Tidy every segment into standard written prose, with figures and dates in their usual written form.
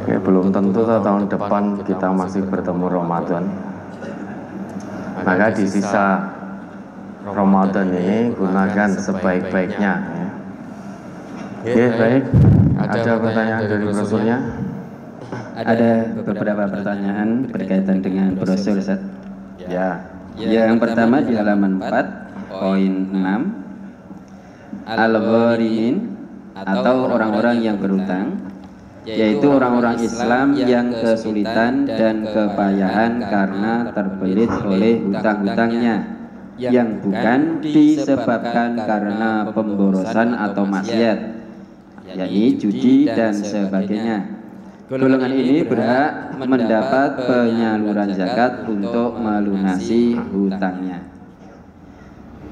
Oke, belum tentu tahun depan kita masih bertemu Ramadan. Maka di sisa Ramadan ini gunakan sebaik-baiknya. Oke, baik. Ada pertanyaan dari brosurnya? Ada beberapa pertanyaan berkaitan dengan brosur, Ustaz. Ya. Yang pertama di halaman 4, poin 6. Al-gharimin atau orang-orang yang berhutang, yaitu orang-orang Islam yang kesulitan dan kepayahan karena terbelit oleh hutang-hutangnya yang bukan disebabkan karena pemborosan atau maksiat, yakni judi dan sebagainya. Golongan ini berhak mendapat penyaluran zakat untuk melunasi hutangnya.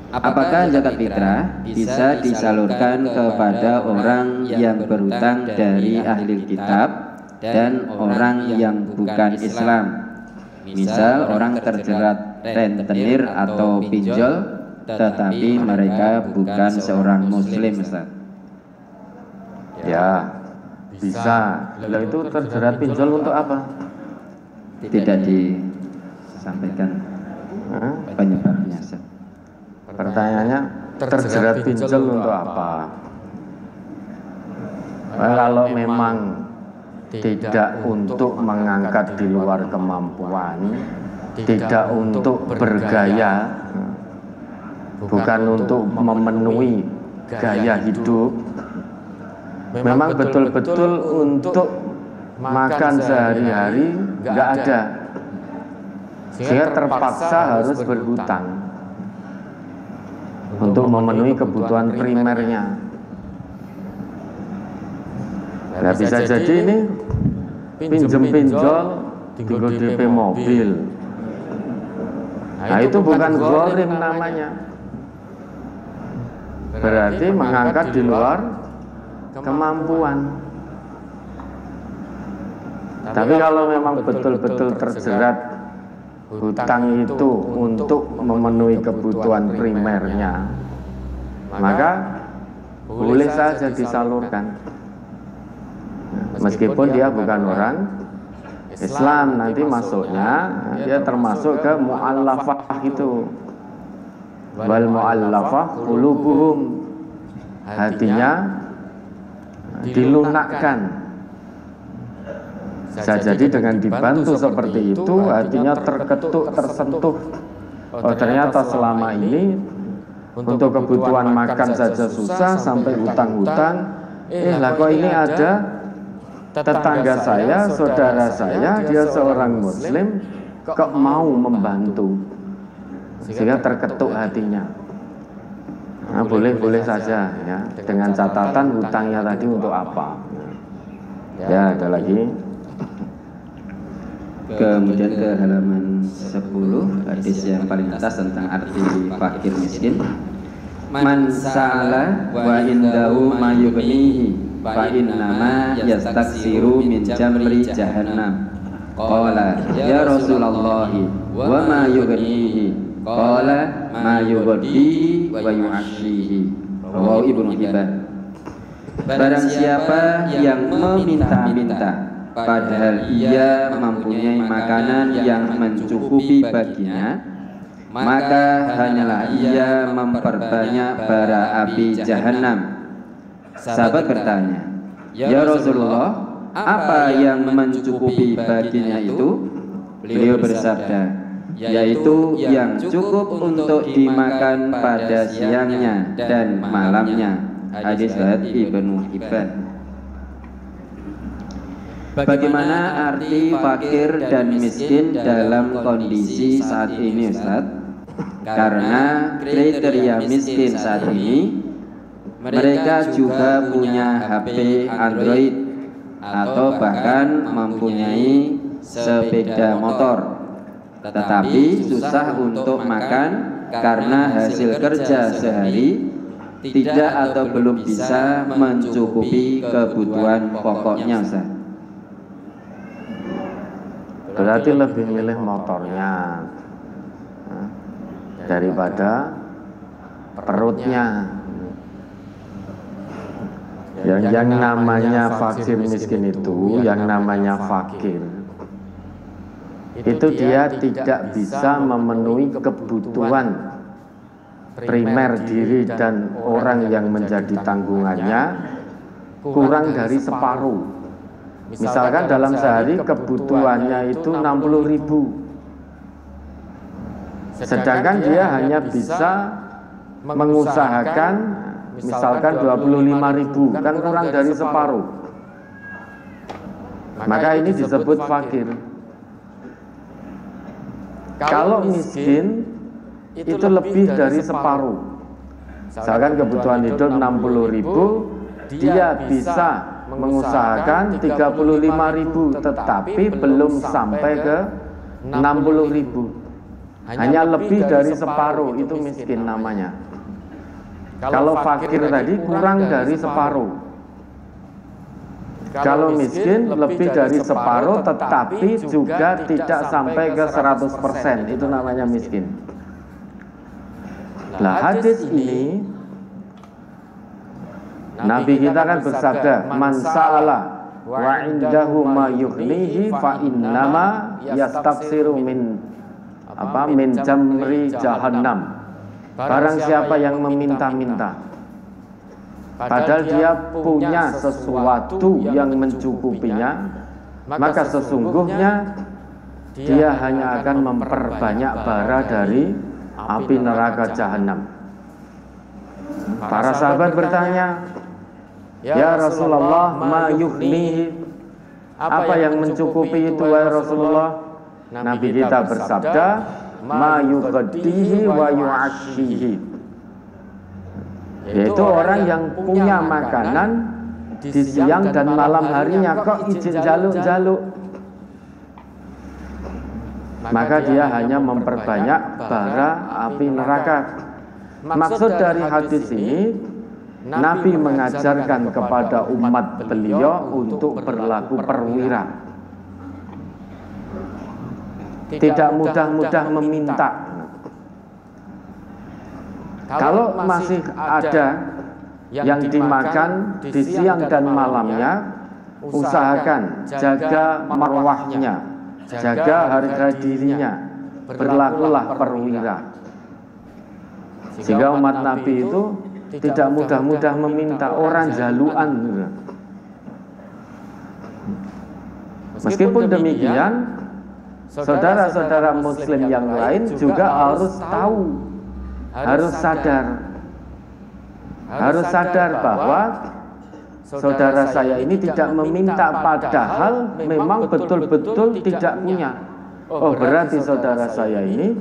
Apakah zakat fitrah bisa disalurkan kepada orang yang berhutang dari ahli kitab dan orang yang bukan Islam? Misal orang terjerat rentenir atau pinjol tetapi mereka bukan seorang muslim, Ustaz. Ya, bisa. Lalu itu terjerat pinjol untuk apa? Tidak disampaikan penyebabnya, Ustaz. Pertanyaannya, terjerat pinjol untuk apa? Kalau memang tidak untuk mengangkat di luar kemampuan, tidak untuk bergaya, bukan untuk memenuhi gaya hidup, memang betul-betul untuk makan sehari-hari nggak ada, sehingga terpaksa harus berhutang untuk memenuhi kebutuhan primernya. Nah, bisa jadi ini pinjem-pinjol tinggal DP mobil. Nah, itu bukan gharim namanya. Berarti mengangkat di luar kemampuan. Tapi kalau memang betul-betul terjerat hutang itu untuk memenuhi kebutuhan primernya, maka boleh saja disalurkan. Meskipun dia bukan orang Islam, nanti masuknya dia termasuk ke mu'allafah itu. Wal mu'allafah qulubuhum, hatinya dilunakkan. Bisa jadi dengan dibantu seperti itu, hatinya terketuk, tersentuh. Oh, ternyata selama ini untuk kebutuhan makan saja susah, sampai hutang-hutang. Lah kok ini ada tetangga saya, saudara saya, dia seorang muslim, kok mau membantu, sehingga terketuk hatinya. Nah, boleh-boleh saja ya, dengan catatan hutangnya tadi untuk apa. Ya, ada lagi. Kemudian ke halaman 10, hadis yang paling atas tentang arti fakir miskin. Man sa'ala wa indahu ma yughnihi fa innama yastaksiru min jamri jahannam. Qala ya Rasulullah wa ma yughnihi? Qala ma yughdihi wa yu'ashihi. Rawahu Ibnu Hibban. Barang siapa yang meminta-minta padahal ia mempunyai makanan yang mencukupi baginya, maka hanyalah ia memperbanyak bara api jahanam. Sahabat bertanya, ya Rasulullah, apa yang mencukupi baginya itu? Beliau bersabda, yaitu yang cukup untuk dimakan pada siangnya dan malamnya. Hadis riwayat Ibnu Hibban. Bagaimana arti fakir dan miskin dalam kondisi saat ini, Ustaz? Karena kriteria miskin saat ini, mereka juga punya HP Android atau bahkan mempunyai sepeda motor, tetapi susah untuk makan karena hasil kerja sehari tidak atau belum bisa mencukupi kebutuhan pokoknya, Ustaz. Berarti lebih milih motornya daripada perutnya. Yang namanya fakir miskin itu, yang namanya fakir itu dia tidak bisa memenuhi kebutuhan primer diri dan orang yang menjadi tanggungannya kurang dari separuh. Misalkan dalam sehari kebutuhannya itu 60.000, sedangkan dia hanya bisa mengusahakan misalkan 25.000, kan kurang dari separuh. Maka ini disebut fakir. Kalau miskin itu lebih dari separuh. Misalkan kebutuhan hidup 60.000, dia bisa mengusahakan 35.000, tetapi belum sampai ke 60.000. Hanya lebih dari separuh, itu miskin namanya. Kalau fakir tadi kurang dari separuh. Kalau miskin lebih dari separuh tetapi juga tidak sampai ke 100%, itu namanya miskin. Nah, hadis ini Nabi kita kan bersabda, "Man sa'ala wa indahu ma yughnihi fa innama yastaksiru min jamri jahannam." Barang siapa yang meminta-minta padahal dia punya sesuatu yang mencukupinya, maka sesungguhnya dia hanya akan memperbanyak bara dari api neraka jahanam. Para sahabat bertanya, "Ya Rasulullah, ma yughnihi?" Apa yang mencukupi itu wahai Rasulullah? Nabi kita bersabda, "Ma yughdihi wa yu'ashihi." Yaitu orang yang punya makanan di siang dan malam harinya kok izin jaluk-jaluk, maka dia hanya memperbanyak bara api neraka. Maksud dari hadis ini, Nabi mengajarkan kepada umat beliau untuk berlaku perwira, tidak mudah-mudah meminta. Kalau masih ada yang dimakan di siang dan malamnya, usahakan jaga marwahnya, jaga harga dirinya, berlakulah perwira. Sehingga umat Nabi itu tidak mudah-mudah meminta, orang jaluan. Meskipun demikian, saudara-saudara muslim yang lain juga harus tahu, harus sadar bahwa saudara saya ini tidak meminta padahal memang betul-betul tidak punya. Oh, berarti saudara saya ini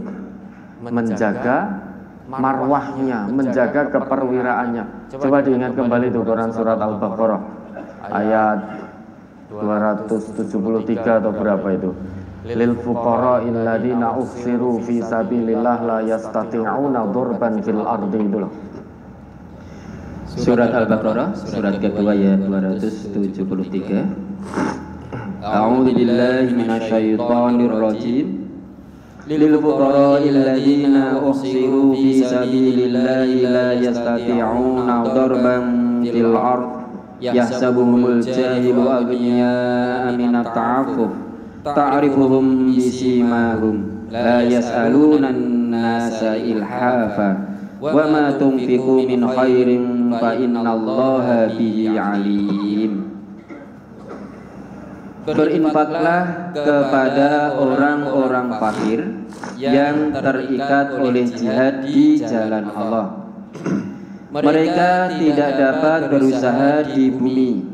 menjaga marwahnya, menjaga keperwiraannya. Coba diingat kembali itu Quran surat Al-Baqarah ayat 273 atau berapa itu. Lil fuqara'il ladzina uhsiru fi sabilillah la yastati'una dzurban fil ardi, itu loh. Surat Al-Baqarah surat kedua ayat 273. A'udzu billahi minasyaitonir rajim. Lil fuqara'il ladzina uhsiru fi sabilillahi la yastati'una dzurban fil ardi yahsabuhumul jahilu aghniya'a minat ta'affuf ta'rifuhum bisimahum la yas'aluna an-nasa ilhafa wa ma tunfiqu min khairin fa innallaha bihi alim. Berinfaklah kepada orang-orang fakir yang terikat oleh jihad di jalan Allah. Mereka tidak dapat berusaha di bumi.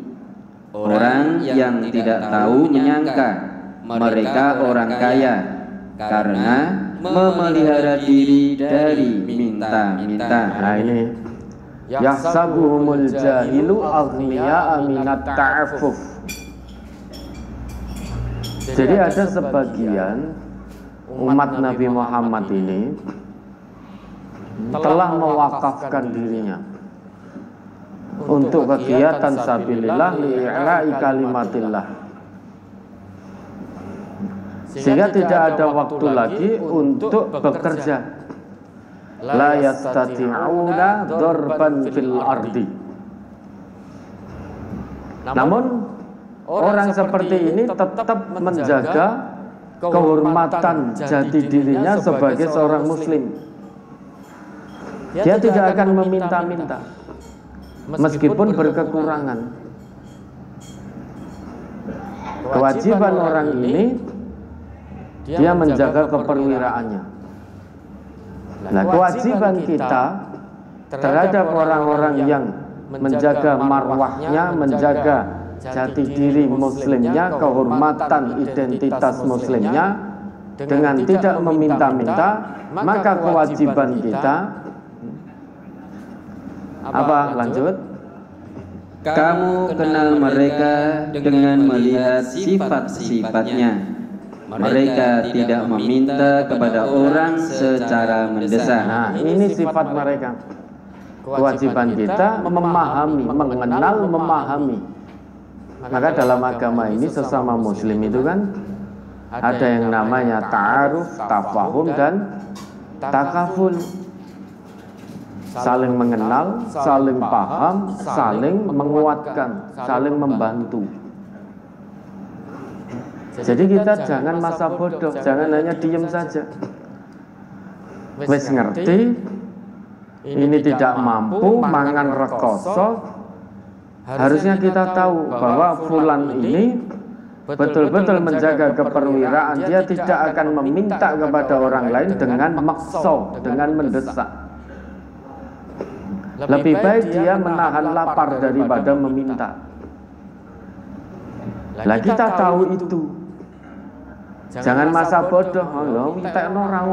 Orang yang tidak tahu menyangka mereka orang kaya karena memelihara diri dari minta-minta. Nah ini, yahsabuhumul jahilu aghniya'a minat ta'affuf. Jadi ada sebagian umat Nabi Muhammad ini telah mewakafkan dirinya untuk kegiatan sabilillah li'i'la'i kalimatillah, sehingga tidak ada waktu lagi untuk bekerja. La yastati'una dzurban fil ardi. Namun orang seperti ini tetap menjaga kehormatan jati dirinya sebagai seorang muslim. Dia tidak akan meminta-minta meskipun berkekurangan. Kewajiban orang ini dia menjaga keperwiraannya. Nah, kewajiban kita terhadap orang-orang yang menjaga marwahnya, menjaga jati diri muslimnya, kehormatan identitas muslimnya dengan tidak meminta-minta, maka kewajiban kita apa? Lanjut. Kamu kenal mereka dengan melihat sifat-sifatnya. Mereka tidak meminta kepada orang secara mendesak. Nah, ini sifat mereka. Kewajiban kita memahami, mengenal, memahami. Maka dalam agama ini sesama muslim itu kan ada yang namanya ta'aruf, tafahum, dan takaful. Saling mengenal, saling paham, saling menguatkan, saling membantu. Jadi kita jangan masa bodoh, jangan hanya diem saja. Wes ngerti, ini tidak mampu, mangan rekoso. Harusnya kita tahu bahwa fulan ini betul-betul menjaga keperwiraan. Dia tidak akan meminta kepada orang lain dengan makso, dengan mendesak. Lebih baik dia menahan lapar daripada meminta. Lah kita tahu itu. Jangan masa bodoh. Oh, kita orang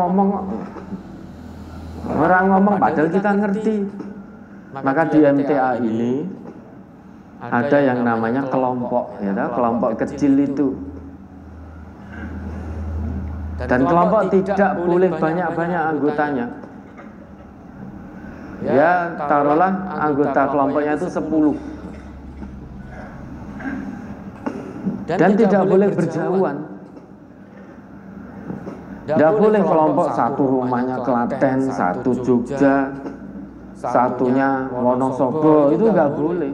ngomong, padahal kita ngerti. Maka di MTA ini ada yang namanya kelompok, ya, kelompok kecil itu. Dan kelompok tidak boleh banyak-banyak anggotanya. Ya, taruhlah anggota kelompoknya itu 10. Dan tidak boleh berjauhan. Tidak boleh kelompok satu rumahnya Klaten, satu Jogja, satunya Wonosobo, itu nggak boleh.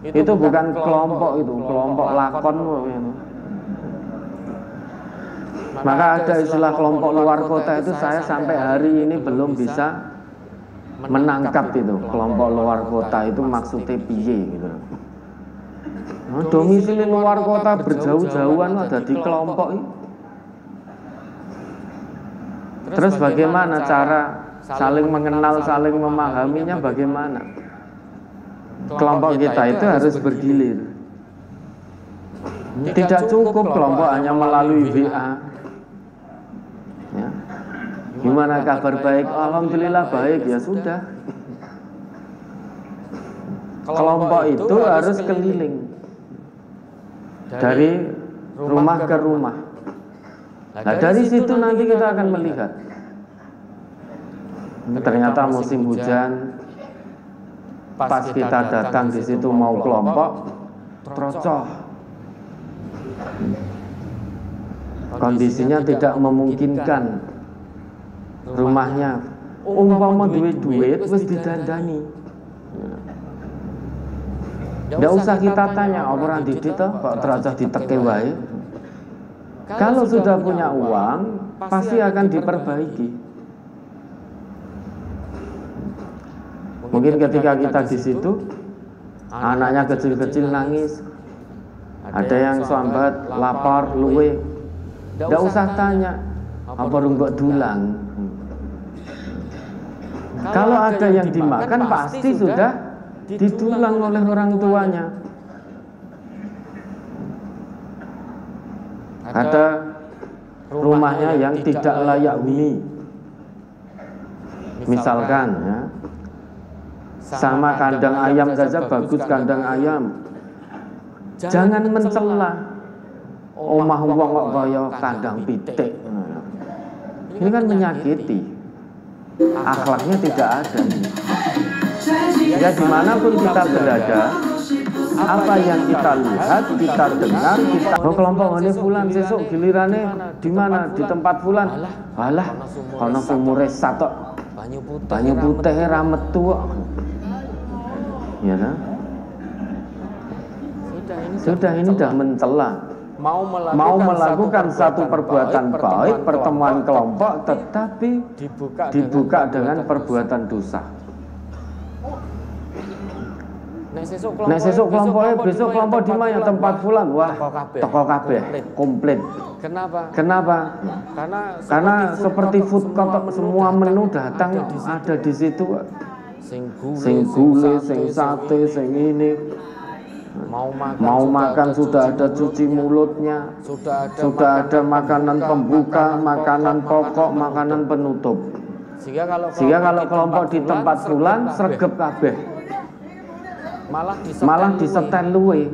Itu bukan kelompok, itu kelompok lakon. Maka ada istilah kelompok luar kota itu saya sampai hari ini belum bisa menangkap itu. Kelompok luar kota itu maksudnya piye gitu. Nah, domisili luar kota berjauh-jauhan ada di kelompok ini. Terus bagaimana cara saling mengenal, saling memahaminya bagaimana? Kelompok kita itu harus bergilir. Tidak cukup kelompok hanya melalui WA. Ya. Gimana kabar baik? Alhamdulillah baik, ya sudah. Kelompok itu harus keliling dari rumah ke rumah. Nah, dari situ nanti kita akan melihat. Ternyata musim hujan, pas kita datang di situ mau kelompok, trocoh. Kondisinya tidak memungkinkan. Rumahnya umpama duit wis didandani. Nggak usah kita tanya orang didik toh kok teracah diteke wae. Kalau sudah punya uang pasti akan diperbaiki. Mungkin ketika kita di situ anaknya kecil-kecil nangis, ada yang sambat lapar luwe, nggak usah tanya apa runggok dulang. Kalau ada yang dimakan pasti sudah ditulang oleh orang tuanya. Ada rumahnya yang tidak layak huni, misalkan ya, sama kandang ayam saja bagus kandang ayam. Jangan mencela omah wong kok kaya kandang pitik. Ini kan menyakiti. Akhlaknya tidak ada. Ya dimanapun kita berada, apa yang kita lihat, kita dengar, kita kelompok ini fulan sesuk gilirane di mana? Di tempat fulan. Alah, kono sumure satok. Banyu putih ra metu kok. Ya kan? sudah ini sudah mencela. Mau melakukan satu perbuatan baik, pertemuan kelompok, tetapi dibuka dengan perbuatan dosa. Nek sesuk kelompoknya besok kelompok di mana tempat fulan, wah toko kabeh komplit. Kenapa? Karena seperti food court, semua menu datang ada di situ. Sing gule, sing sate, sing ini. Mau makan sudah ada cuci mulutnya, sudah ada makanan pembuka, makanan pokok, makanan penutup. Sehingga kalau kelompok di tempat fulan sregep kabeh. Malah disetel luwe.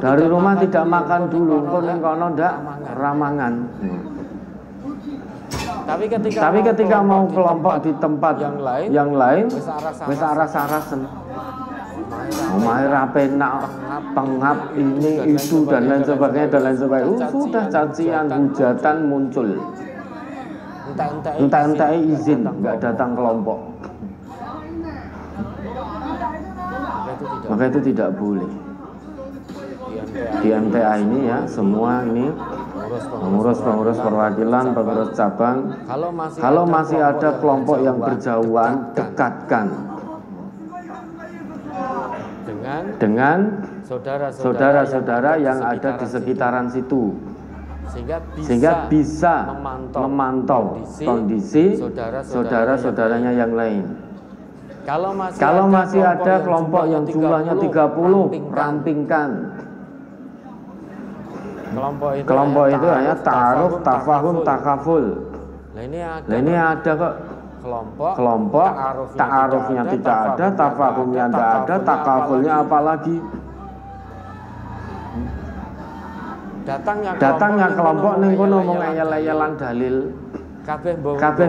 Dari rumah tidak makan dulu, kok ning kono ndak ramangan. Tapi ketika mau kelompok di tempat yang lain wis aras-arasen. Omahe rapenak, pengap ini itu dan lain sebagainya sudah cacian hujatan muncul. Entah izin nggak datang kelompok. Maka itu tidak boleh. Di MTA ini ya semua ini pengurus perwakilan, pengurus cabang. Kalau masih ada kelompok yang berjauhan, dekatkan dengan saudara-saudara yang ada di sekitaran situ, sehingga bisa memantau kondisi saudara-saudaranya yang lain. Kalau masih ada kelompok yang jumlahnya 30, rampingkan. Kelompok itu hanya ta'aruf, tafahum, takaful. Nah ini ada kok kelompok ta'arufnya tidak ada, tafahumnya tidak ada, takafulnya apalagi. Datangnya kelompok ning kono mung ayel-ayelan dalil. Kabeh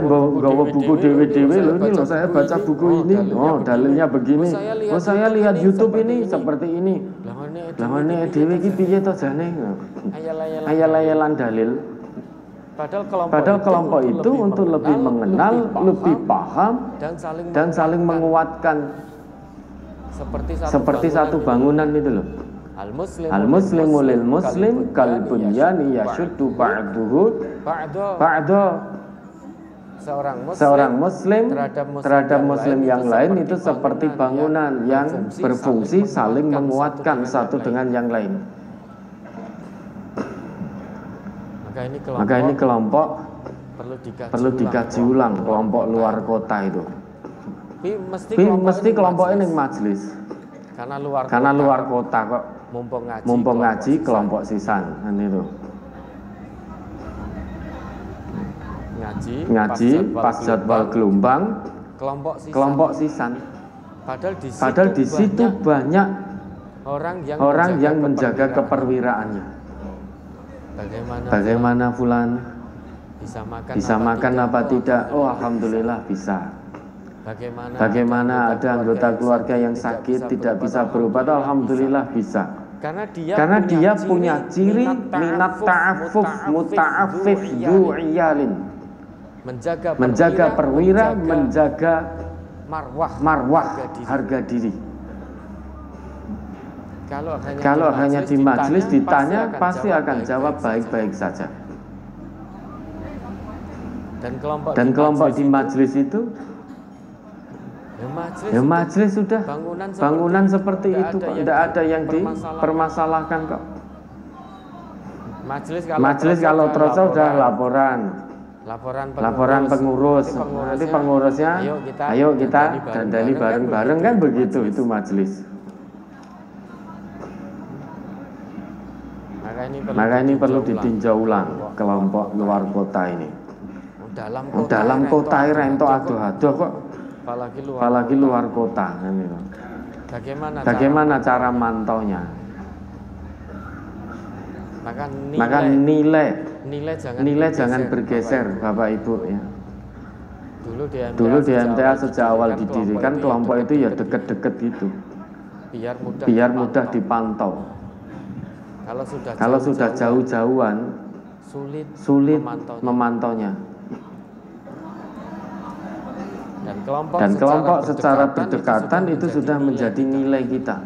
nggawa buku dewe-dewe lho, ini loh saya baca buku ini, oh dalilnya begini, oh saya lihat YouTube ini seperti ini. Lah ngene dewe iki piye to jane? Ayel-ayelan dalil. Padahal kelompok itu untuk lebih mengenal, lebih paham dan saling menguatkan seperti satu bangunan itu loh. Al-muslimu lil muslim kal bunyani yashuddu ba'duhu ba'da. Seorang muslim terhadap muslim yang lain itu seperti bangunan yang berfungsi saling menguatkan satu dengan yang lain. Maka ini kelompok perlu dikaji ulang, kelompok luar kota itu. Mesti kelompok ini majelis. Karena luar kota kok mumpung ngaji kelompok sisan kan itu. Ngaji pas jadwal gelombang kelompok sisan. Padahal di situ banyak orang yang menjaga keperwiraannya. Bagaimana fulan bisa makan apa tidak? Oh alhamdulillah bisa. Bagaimana ada anggota keluarga yang sakit tidak bisa berobat? Alhamdulillah bisa. Karena dia punya ciri minat ta'affuf muta'affif du'iyalin. Menjaga perwira, menjaga marwah, harga diri. Kalau hanya di majelis ditanya pasti akan jawab baik-baik saja. Dan kelompok di majelis itu ya majelis sudah bangunan seperti itu kok, tidak ada yang dipermasalahkan kok. Majelis kalau terus sudah laporan pengurus, nanti pengurusnya ayo kita dandani bareng-bareng kan begitu, itu majelis. Maka ini perlu ditinjau ulang kelompok luar kota ini. Dalam kota rento adoh-adoh kok, apalagi luar kota kan itu. Bagaimana cara mantaunya? Maka nilai jangan bergeser Bapak Ibu ya. Dulu di MTA sejak awal didirikan kelompok itu ya deket-deket gitu, biar mudah dipantau. Kalau sudah jauh-jauhan sulit memantaunya. Dan kelompok secara berdekatan itu sudah menjadi nilai kita.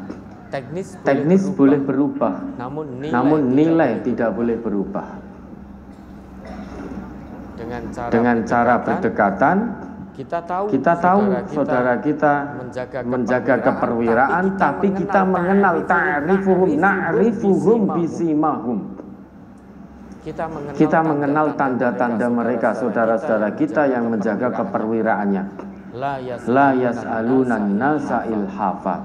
teknis boleh berubah, namun nilai tidak boleh berubah. Dengan cara berdekatan, kita tahu saudara kita menjaga keperwiraan, tapi kita mengenal na'rifuhum bisimahum. Kita mengenal tanda-tanda mereka, saudara-saudara kita yang menjaga keperwiraannya. La yas'alunan nasa ilhafa.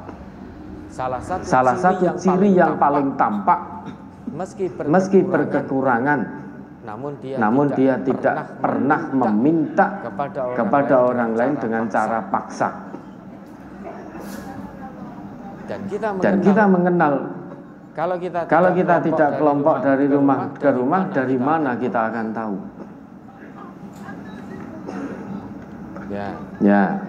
Salah satu ciri yang paling tampak, meski berkekurangan, namun dia tidak pernah meminta kepada orang lain dengan cara paksa. Dan kita mengenal, kalau kita tidak kelompok dari rumah ke rumah, dari mana kita akan tahu? Ya,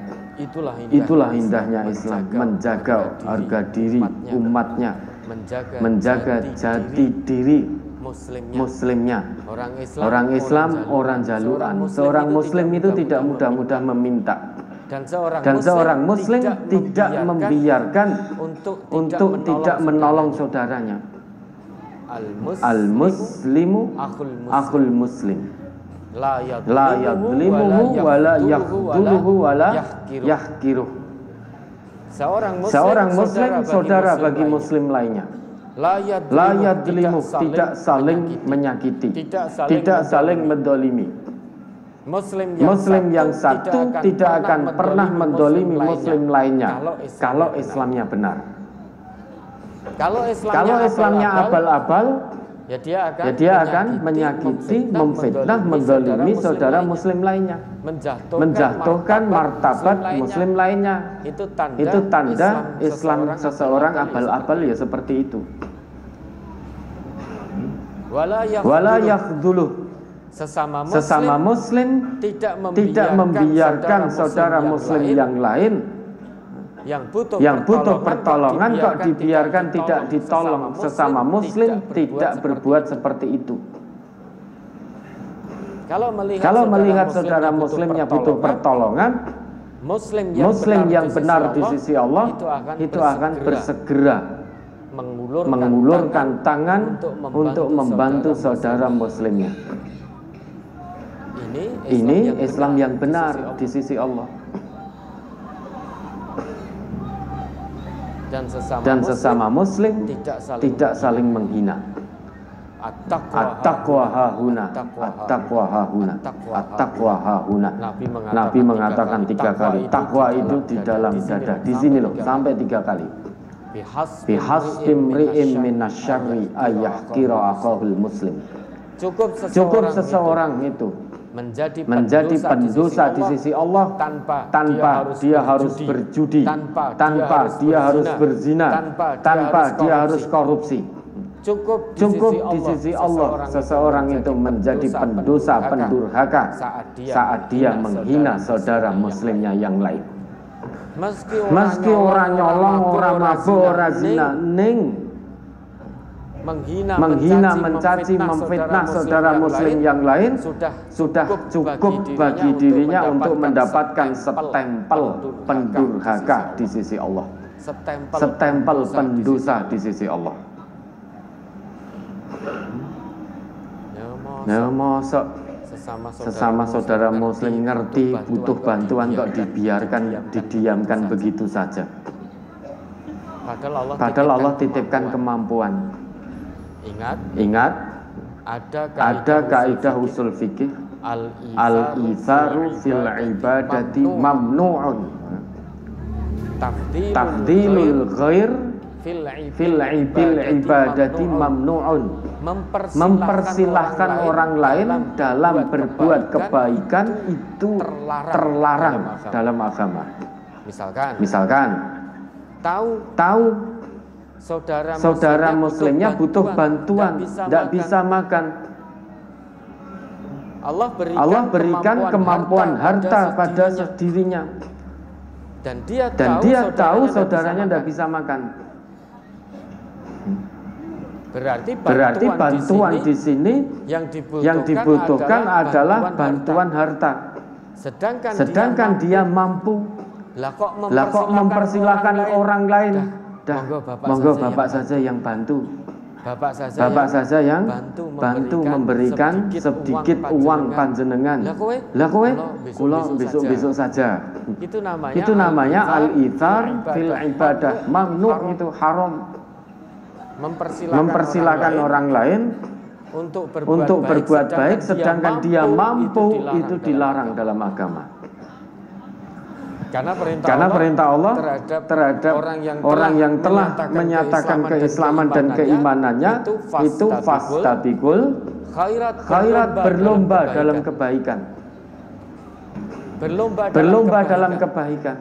itulah indahnya Islam, menjaga harga diri umatnya, menjaga jati diri muslimnya. Orang Islam, orang jaluan. Seorang muslim itu tidak mudah-mudah meminta. Dan seorang muslim tidak membiarkan untuk tidak menolong saudaranya. Al-muslimu akhul muslim. La yadlimuhu wa la yakhduluhu wa la yahkiruh. Seorang muslim saudara bagi muslim lainnya. La yadlimu, tidak saling menyakiti, tidak saling mendolimi. Muslim yang satu tidak akan pernah mendolimi muslim lainnya kalau Islamnya benar. Kalau Islamnya abal-abal, ya dia akan menyakiti, memfitnah, mendolimi saudara muslim lainnya, menjatuhkan martabat muslim lainnya. Itu tanda Islam seseorang abal-abal, ya seperti itu. Wala yakhduluh, sesama muslim tidak membiarkan saudara muslim yang lain yang butuh pertolongan kok dibiarkan tidak ditolong. Sesama muslim tidak berbuat seperti itu. Kalau melihat saudara muslimnya butuh pertolongan, muslim yang benar di sisi Allah itu akan bersegera mengulurkan tangan untuk membantu saudara muslimnya. Ini Islam yang benar di sisi Allah. Dan sesama muslim tidak saling menghina. At-taqwa hahuna, at-taqwa hahuna, at-taqwa hahuna. Nabi mengatakan 3 kali takwa itu di dalam dada. Di sini loh, sampai 3 kali. Bihasbim ri'im minasyarri ayyahkira akhahul muslim. Cukup seseorang itu menjadi pendosa di sisi Allah tanpa dia harus berjudi, tanpa dia harus berzina, tanpa dia harus korupsi. Cukup di sisi Allah seseorang itu menjadi pendosa, pendurhaka saat dia menghina saudara muslimnya yang lain. Meski orang nyolong, orang mabuk, orang zina, menghina, mencaci, memfitnah saudara muslim yang lain sudah cukup bagi dirinya untuk mendapatkan stempel pendurhaka di sisi Allah, stempel pendosa di sisi Allah. Ya masa sesama saudara muslim ngerti butuh bantuan kok didiamkan begitu saja. Padahal Allah titipkan kemampuan. Ingat, ada kaidah usul fikih, al-itharu fil ibadati mamnu'un. Tafdilul ghair fil ibadati mamnu'un. Mempersilahkan orang lain dalam berbuat kebaikan itu terlarang dalam agama. Misalkan tahu saudara muslimnya butuh bantuan, tidak bisa makan. Allah berikan kemampuan harta pada dirinya, dan dia tahu saudaranya tidak bisa makan. Berarti bantuan di sini yang dibutuhkan adalah bantuan harta. Sedangkan dia mampu. Lah kok mempersilahkan orang lain dah monggo Bapak saja yang bantu. Bapak saja yang bantu memberikan sedikit uang panjenengan. Lah kowe kula besok-besok saja. Itu namanya al-ithar fil ibadah. Mamnu itu haram. Mempersilakan orang lain untuk berbuat baik sedangkan dia mampu, itu dilarang dalam agama. Karena perintah Allah terhadap orang yang telah menyatakan keislaman dan keimanannya itu fastabiqul khairat, berlomba dalam kebaikan. Berlomba dalam kebaikan.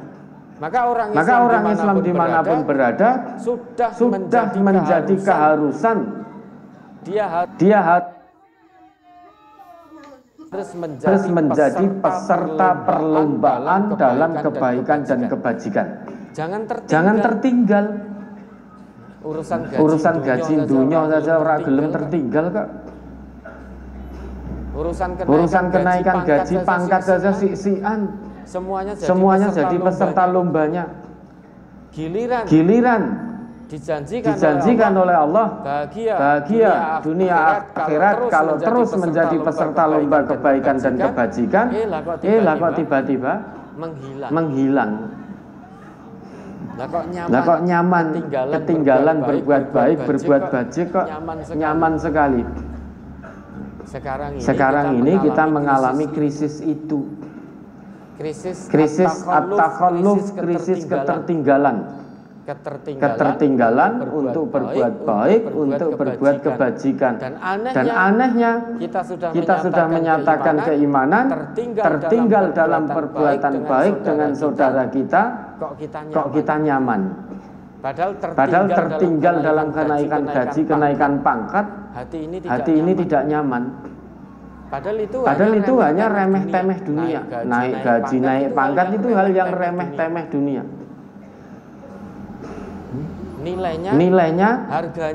Maka orang Islam dimanapun berada sudah menjadi keharusan dia harus menjadi peserta perlombaan dalam kebaikan dan kebajikan. Jangan tertinggal. Urusan gaji dunia saja ora gelem tertinggal kok. Urusan kenaikan gaji pangkat saja sik-sikan. Semuanya jadi peserta lombanya. Giliran dijanjikan oleh Allah bahagia dunia akhirat kalau terus menjadi peserta lomba kebaikan dan kebajikan, lah kok tiba-tiba menghilang. Lah kok nyaman, ketinggalan berbuat baik, berbuat bajik kok nyaman sekali. Sekarang ini kita mengalami krisis itu. Krisis at-takhalluf, krisis ketertinggalan untuk berbuat baik, untuk berbuat kebajikan. Dan anehnya kita sudah menyatakan keimanan, tertinggal dalam perbuatan baik dengan saudara kita, kok kita nyaman. Padahal tertinggal dalam kenaikan gaji, kenaikan pangkat, hati ini tidak nyaman. Padahal itu hanya remeh-temeh dunia. Naik gaji, naik pangkat itu hal yang remeh-temeh dunia. Nilainya,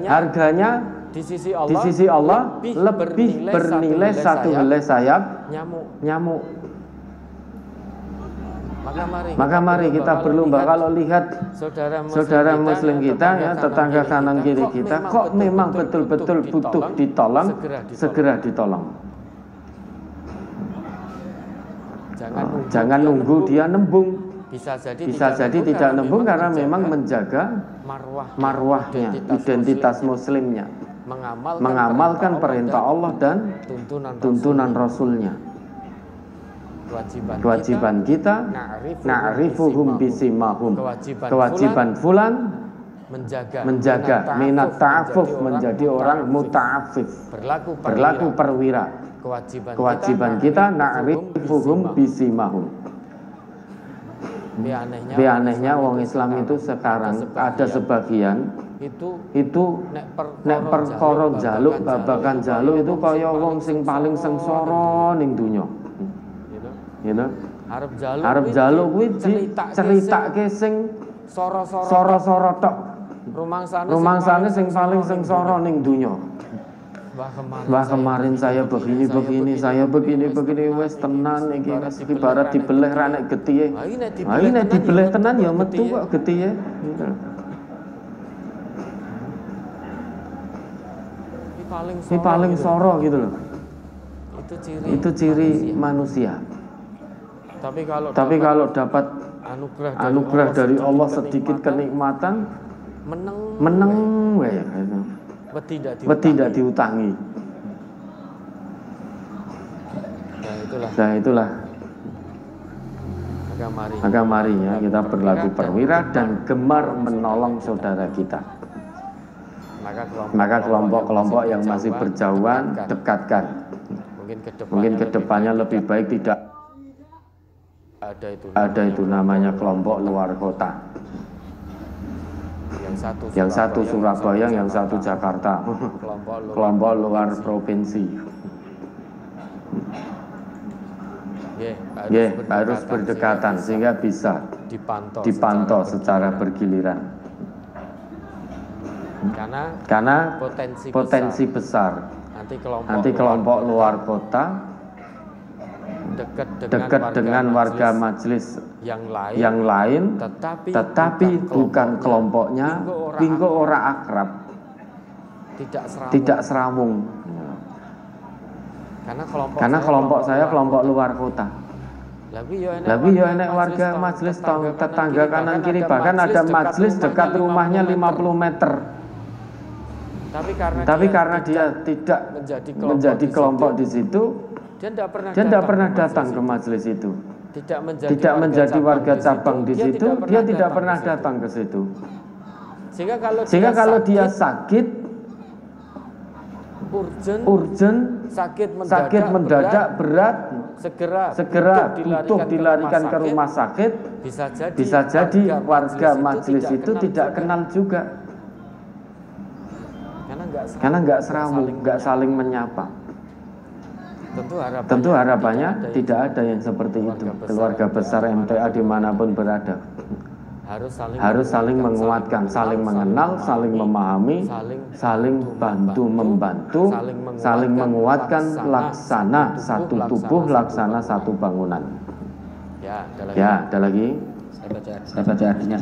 harganya di sisi Allah lebih bernilai satu helai sayap nyamuk. Maka mari kita berlomba. Kalau lihat saudara muslim kita, ya, tetangga kanan kiri kita, kok memang betul-betul butuh ditolong, segera ditolong. Jangan nunggu dia nembung. Bisa jadi tidak nembung karena memang menjaga marwahnya, identitas muslimnya, mengamalkan perintah Allah dan tuntunan Rasulnya. Kewajiban kita na'rifuhum bisimahum, kewajiban fulan menjaga minat ta'afuf, menjadi orang muta'afif, berlaku perwira. Kewajiban kita na'rifuhum bisimahum. Tapi anehnya wong Islam itu sekarang ada sebagian itu nek perkara njaluk babakan njaluk itu kaya wong sing paling sengsara ning donya. Gitu. Arep njaluk kuwi diceritake sing soro-soro tok. Rumangsane sing paling sengsara ning donya. Wah kemarin saya begini, saya begini, wes tenan iki ibarat dibeleh ra nek getihe. Ha iki nek dibeleh tenan ya metu kok getihe. Ini paling soro gitu loh. Itu ciri manusia. Tapi kalau dapat anugerah dari Allah sedikit kenikmatan, meneng ya gitu. Tidak diutangi. Nah itulah. Maka mari ya kita berlaku perwira dan gemar menolong saudara kita. Maka kelompok-kelompok yang masih berjauhan dekatkan. Mungkin kedepannya lebih baik tidak ada itu namanya kelompok luar kota. Yang satu Surabaya, yang satu Jakarta. Kelompok luar provinsi. Harus berdekatan sehingga bisa dipantau secara bergiliran. Karena potensi besar nanti kelompok luar kota dekat dengan warga majelis yang lain, tetapi bukan kelompoknya, pinggo ora akrab, tidak serawung. Karena kelompok saya kelompok luar kota. Tapi ya enek warga majelis tetangga kanan kiri, bahkan ada majelis dekat rumahnya 50 meter. Tapi karena dia tidak menjadi kelompok di situ, dia tidak pernah datang ke majelis itu. Tidak menjadi warga cabang di situ, dia tidak pernah datang ke situ. Sehingga kalau dia sakit, urgen, sakit mendadak berat, segera butuh dilarikan ke rumah sakit, bisa jadi warga majelis itu tidak kenal juga. Karena nggak serawung, nggak saling menyapa. Tentu harapannya tidak ada yang seperti itu. Keluarga besar MTA dimanapun berada harus saling menguatkan, saling mengenal, saling memahami, saling bantu membantu, saling menguatkan, laksana satu tubuh, laksana satu bangunan. Ya, ada lagi. Saya baca artinya.